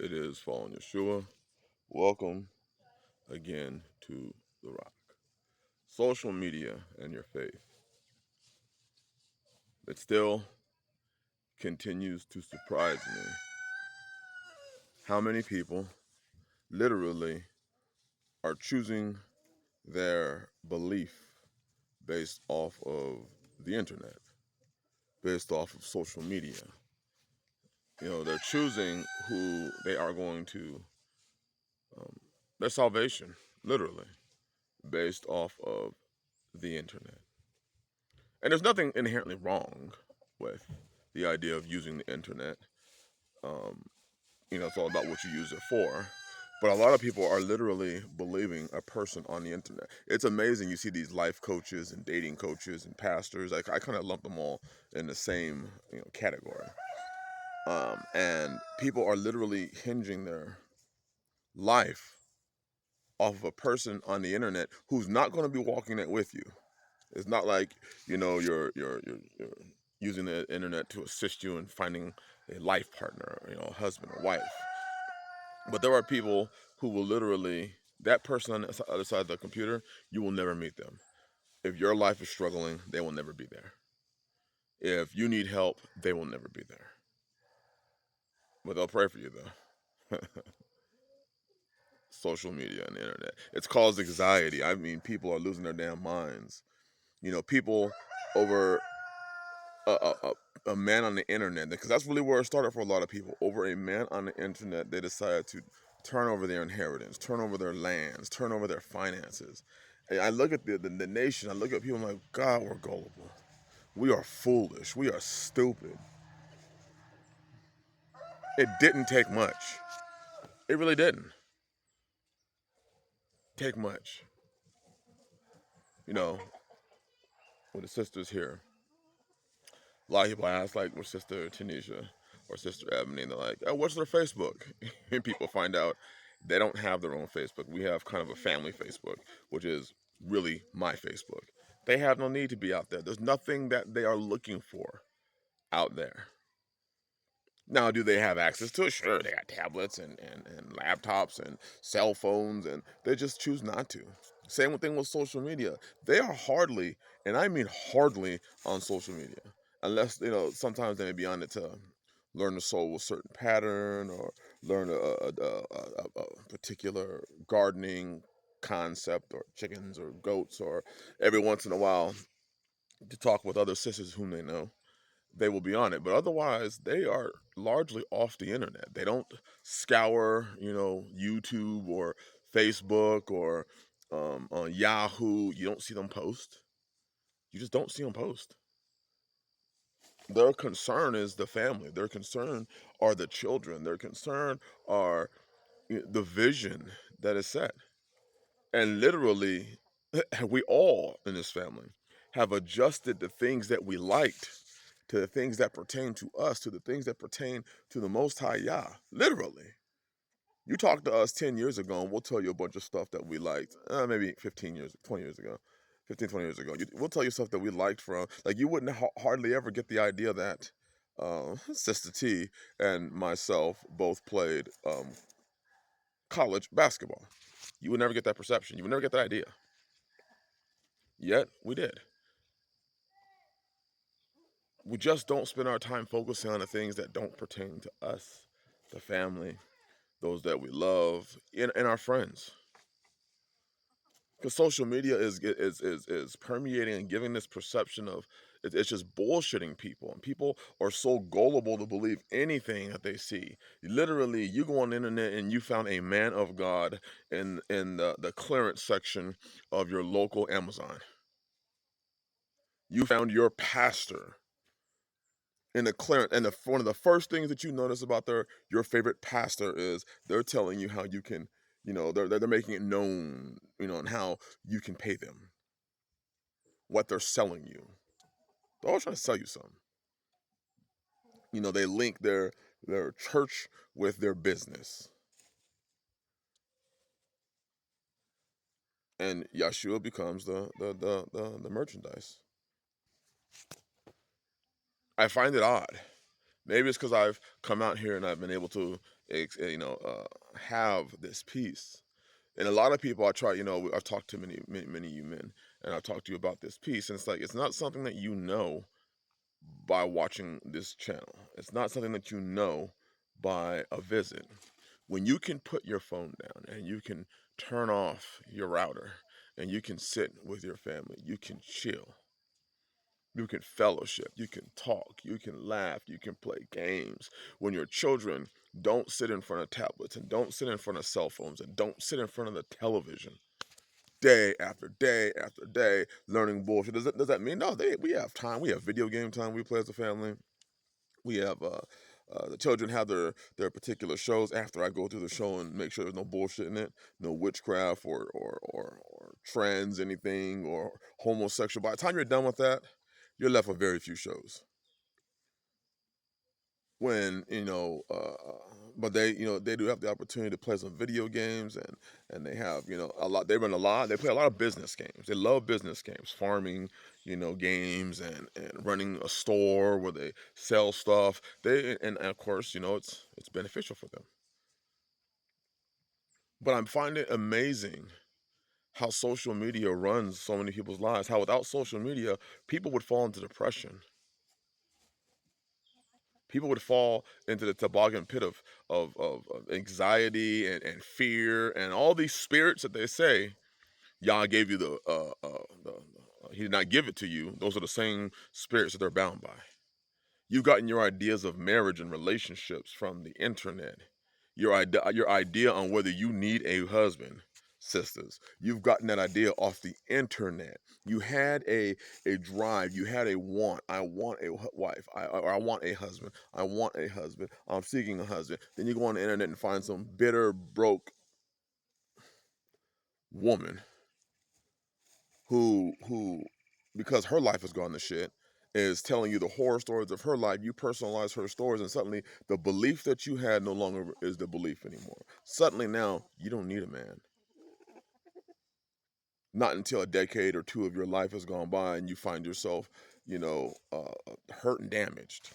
It is Fallen Yeshua. Welcome again to The Rock. Social media and your faith. It still continues to surprise me how many people literally are choosing their belief based off of the internet, based off of social media. They're choosing who they are going to, um, their salvation, literally, based off of the internet. And there's nothing inherently wrong with the idea of using the internet. Um, it's all about what you use it for. But a lot of people are literally believing a person on the internet. It's amazing. You see these life coaches and dating coaches and pastors. I kind of lump them all in the same category. And people are literally hinging their life off of a person on the internet who's not going to be walking it with you. It's not like you're using the internet to assist you in finding a life partner, a husband or wife. But there are people who will literally, that person on the other side of the computer, you will never meet them. If your life is struggling, they will never be there. If you need help, they will never be there. But they'll pray for you though. Social media and the internet. It's caused anxiety. I mean, people are losing their damn minds. People over a man on the internet, because that's really where it started for a lot of people. Over a man on the internet, they decided to turn over their inheritance, turn over their lands, turn over their finances. And I look at the nation, I look at people, I'm like, God, we're gullible. We are foolish. We are stupid. It didn't take much. It really didn't take much. With the sisters here, a lot of people ask, like, with Sister Tanisha or Sister Ebony, and they're like, oh, what's their Facebook? And people find out they don't have their own Facebook. We have kind of a family Facebook, which is really my Facebook. They have no need to be out there. There's nothing that they are looking for out there. Now, do they have access to it? Sure, they got tablets and laptops and cell phones, and they just choose not to. Same thing with social media. They are hardly, and I mean hardly, on social media. Unless, sometimes they may be on it to learn to solve a certain pattern or learn a particular gardening concept or chickens or goats, or every once in a while to talk with other sisters whom they know. They will be on it, but otherwise they are largely off the internet. They don't scour, YouTube or Facebook or on Yahoo. You don't see them post. You just don't see them post. Their concern is the family. Their concern are the children. Their concern are the vision that is set. And literally, we all in this family have adjusted the things that we liked to the things that pertain to us, to the things that pertain to the Most High Yah. Literally. You talk to us 10 years ago, and we'll tell you a bunch of stuff that we liked, maybe 15 years, 20 years ago. 15, 20 years ago. We'll tell you stuff that we liked from, like, you wouldn't hardly ever get the idea that Sister T and myself both played college basketball. You would never get that perception. You would never get that idea. Yet, we did. We just don't spend our time focusing on the things that don't pertain to us, the family, those that we love, and our friends. Because social media is permeating and giving this perception of it's just bullshitting people, and people are so gullible to believe anything that they see. Literally, you go on the internet and you found a man of God in the clearance section of your local Amazon. You found your pastor in the clearance, and one of the first things that you notice about your favorite pastor is they're telling you how you can, they're making it known, and how you can pay them, what they're selling you. They're all trying to sell you something. They link their church with their business, and Yeshua becomes the merchandise. I find it odd Maybe it's because I've come out here and I've been able to, have this peace. And a lot of people I try, I've talked to many of you men, and I've talked to you about this peace, and it's like it's not something that you know by watching this channel. It's not something that you know by a visit. When you can put your phone down and you can turn off your router and you can sit with your family, you can chill, you can fellowship, you can talk, you can laugh, you can play games. When your children don't sit in front of tablets and don't sit in front of cell phones and don't sit in front of the television day after day after day learning bullshit. Does that mean no? We have time. We have video game time. We play as a family. We have the children have their particular shows. After I go through the show and make sure there's no bullshit in it, no witchcraft or trans anything or homosexual. By the time you're done with that, you're left with very few shows. When but they do have the opportunity to play some video games, and they have a lot. They play a lot of business games. They love business games, farming games, and running a store where they sell stuff. And of course it's beneficial for them. But I'm finding it amazing how social media runs so many people's lives. How without social media, people would fall into depression. People would fall into the toboggan pit of anxiety and fear and all these spirits that they say Yah gave you he did not give it to you. Those are the same spirits that they're bound by. You've gotten your ideas of marriage and relationships from the internet. Your idea on whether you need a husband, sisters, you've gotten that idea off the internet. You had a drive, you had a want. I want a wife. I want a husband. I want a husband. I'm seeking a husband. Then you go on the internet and find some bitter, broke woman who because her life has gone to shit is telling you the horror stories of her life. You personalize her stories, and suddenly the belief that you had no longer is the belief anymore. Suddenly now you don't need a man. Not until a decade or two of your life has gone by and you find yourself hurt and damaged.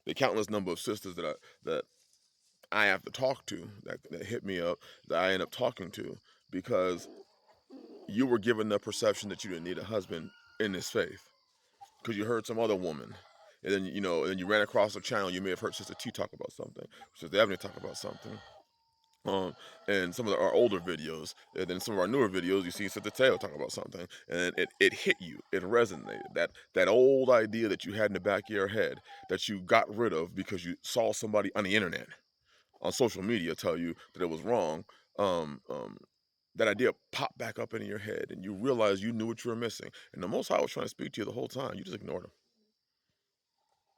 The countless number of sisters that I have to talk to that hit me up, that I end up talking to because you were given the perception that you didn't need a husband in this faith because you heard some other woman, and then and then you ran across a channel. You may have heard Sister T talk about something, Sister Ebony talk about something, um, and some of our older videos, and then some of our newer videos. You see Sister Taylor talk about something, and it hit you, it resonated. That old idea that you had in the back of your head that you got rid of because you saw somebody on the internet, on social media, tell you that it was wrong. Um, um, that idea popped back up into your head, and you realized you knew what you were missing. And the Most High was trying to speak to you the whole time. You just ignored him.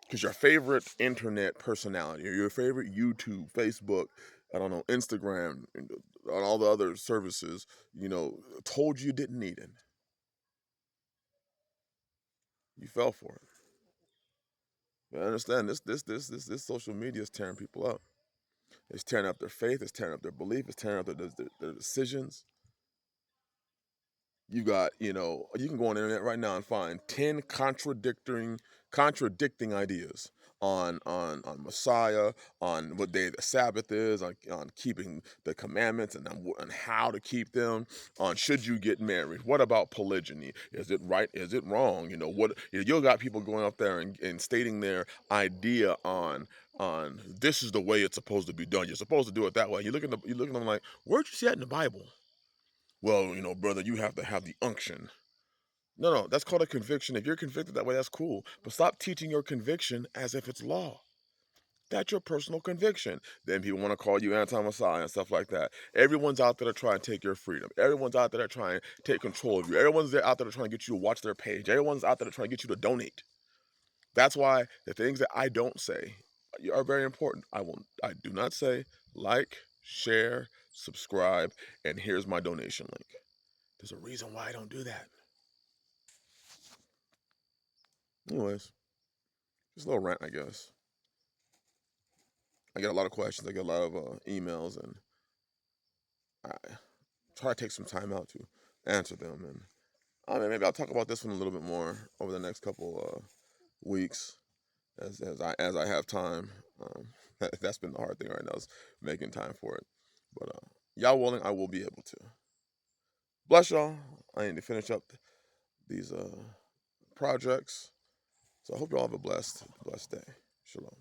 Because your favorite internet personality or your favorite YouTube, Facebook, I don't know, Instagram, and all the other services, told you didn't need it. You fell for it. But I understand this social media is tearing people up. It's tearing up their faith. It's tearing up their belief. It's tearing up their decisions. You got, you can go on the internet right now and find 10 contradicting ideas on Messiah, on what day the Sabbath is, on keeping the commandments and on how to keep them, on should you get married, what about polygyny, is it right, is it wrong, you got people going up there and stating their idea on this is the way it's supposed to be done. You're supposed to do it that way. You look at them like, where'd you see that in the Bible? Well, brother, you have to have the unction. No, no, that's called a conviction. If you're convicted that way, that's cool. But stop teaching your conviction as if it's law. That's your personal conviction. Then people want to call you anti-Messiah and stuff like that. Everyone's out there to try and take your freedom. Everyone's out there to try and take control of you. Everyone's out there to try and get you to watch their page. Everyone's out there to try and get you to donate. That's why the things that I don't say are very important. I do not say like, share, subscribe, and here's my donation link. There's a reason why I don't do that. Anyways, just a little rant, I guess. I get a lot of questions. I get a lot of emails, and I try to take some time out to answer them. And I mean, maybe I'll talk about this one a little bit more over the next couple weeks. as I have time. That's been the hard thing right now is making time for it. But y'all willing, I will be able to. Bless y'all. I need to finish up these projects. So I hope y'all have a blessed day. Shalom.